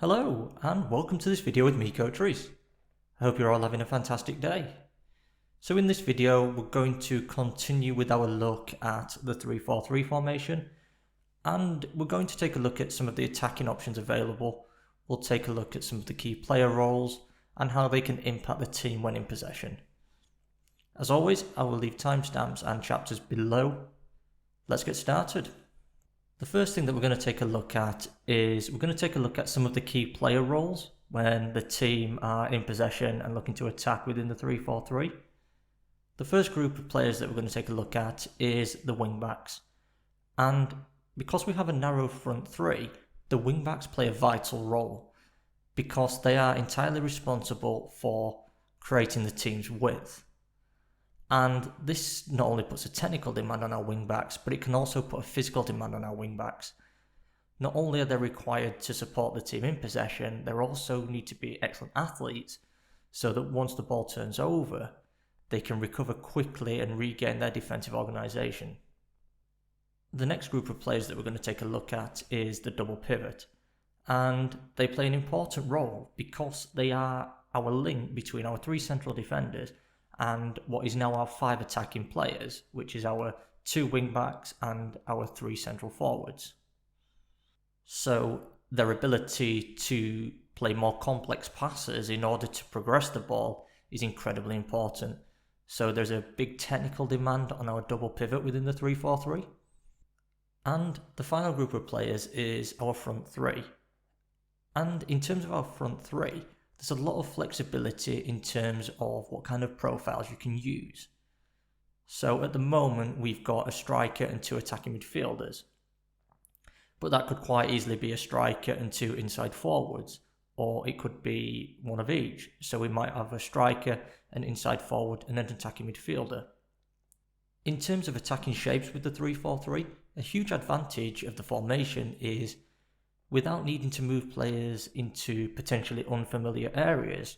Hello and welcome to this video with me, Coach Reese. I hope you're all having a fantastic day. So in this video we're going to continue with our look at the 3-4-3 formation, and we're going to take a look at some of the attacking options available. We'll take a look at some of the key player roles and how they can impact the team when in possession. As always, I will leave timestamps and chapters below. Let's get started. The first thing that we're going to take a look at is some of the key player roles when the team are in possession and looking to attack within the 3-4-3. The first group of players that we're going to take a look at is the wingbacks. And because we have a narrow front three, the wingbacks play a vital role because they are entirely responsible for creating the team's width. And this not only puts a technical demand on our wingbacks, but it can also put a physical demand on our wingbacks. Not only are they required to support the team in possession, they also need to be excellent athletes so that once the ball turns over, they can recover quickly and regain their defensive organisation. The next group of players that we're going to take a look at is the double pivot. And they play an important role because they are our link between our three central defenders and what is now our 5 attacking players, which is our 2 wing-backs and our 3 central forwards. So their ability to play more complex passes in order to progress the ball is incredibly important. So there's a big technical demand on our double pivot within the 3-4-3. And the final group of players is our front 3. And in terms of our front 3, there's a lot of flexibility in terms of what kind of profiles you can use. So at the moment we've got a striker and 2 attacking midfielders, but that could quite easily be a striker and 2 inside forwards, or it could be one of each. So we might have a striker, an inside forward and an attacking midfielder. In terms of attacking shapes with the 3-4-3, a huge advantage of the formation is without needing to move players into potentially unfamiliar areas,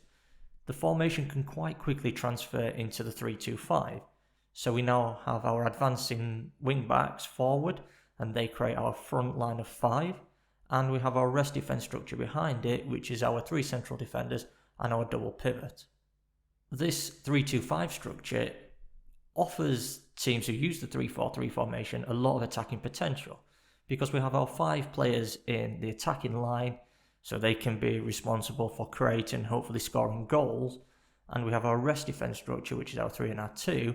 the formation can quite quickly transfer into the 3-2-5. So we now have our advancing wing-backs forward, and they create our front line of 5, and we have our rest defence structure behind it, which is our 3 central defenders and our double pivot. This 3-2-5 structure offers teams who use the 3-4-3 formation a lot of attacking potential, because we have our 5 players in the attacking line, so they can be responsible for creating, hopefully scoring goals, and we have our rest defence structure, which is our 3 and our 2,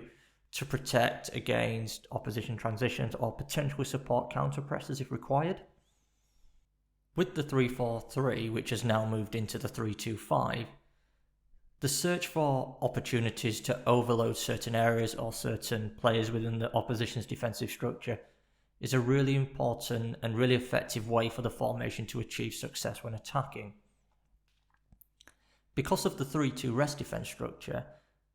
to protect against opposition transitions or potentially support counter presses if required. With the 3-4-3, which has now moved into the 3-2-5, the search for opportunities to overload certain areas or certain players within the opposition's defensive structure is a really important and really effective way for the formation to achieve success when attacking. Because of the 3-2 rest defence structure,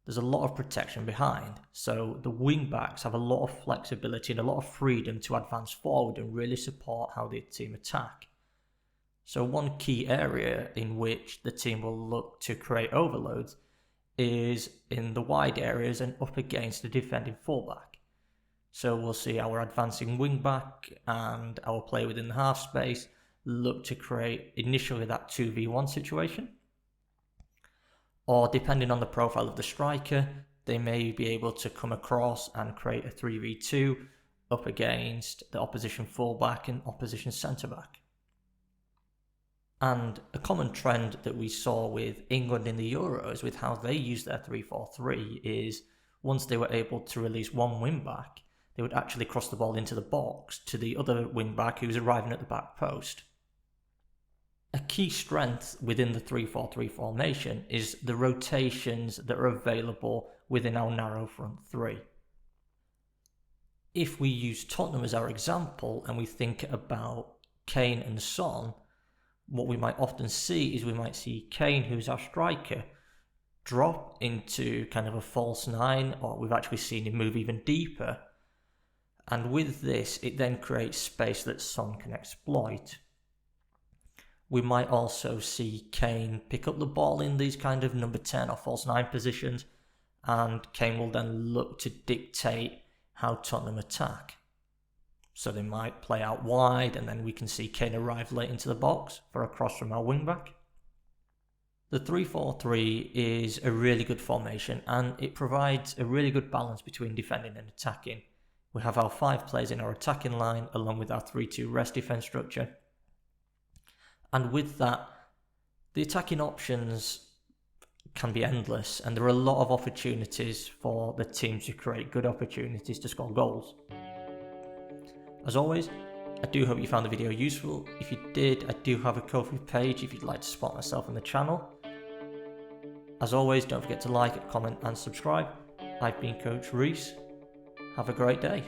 there's a lot of protection behind, so the wing-backs have a lot of flexibility and a lot of freedom to advance forward and really support how the team attack. So one key area in which the team will look to create overloads is in the wide areas and up against the defending fullback. So we'll see our advancing wing-back and our player within the half space look to create initially that 2v1 situation. Or depending on the profile of the striker, they may be able to come across and create a 3v2 up against the opposition fullback and opposition centre-back. And a common trend that we saw with England in the Euros with how they use their 3-4-3 is once they were able to release one wing-back, they would actually cross the ball into the box to the other wing-back who was arriving at the back post. A key strength within the 3-4-3 formation is the rotations that are available within our narrow front 3. If we use Tottenham as our example and we think about Kane and Son, what we might often see is we might see Kane, who's our striker, drop into kind of a false 9, or we've actually seen him move even deeper. And with this, it then creates space that Son can exploit. We might also see Kane pick up the ball in these kind of number 10 or false 9 positions, and Kane will then look to dictate how Tottenham attack. So they might play out wide, and then we can see Kane arrive late into the box for a cross from our wing-back. The 3-4-3 is a really good formation, and it provides a really good balance between defending and attacking. We have our 5 players in our attacking line, along with our 3-2 rest defense structure. And with that, the attacking options can be endless, and there are a lot of opportunities for the team to create good opportunities to score goals. As always, I do hope you found the video useful. If you did, I do have a Ko-fi page if you'd like to support myself on the channel. As always, don't forget to like, comment and subscribe. I've been Coach Reese. Have a great day.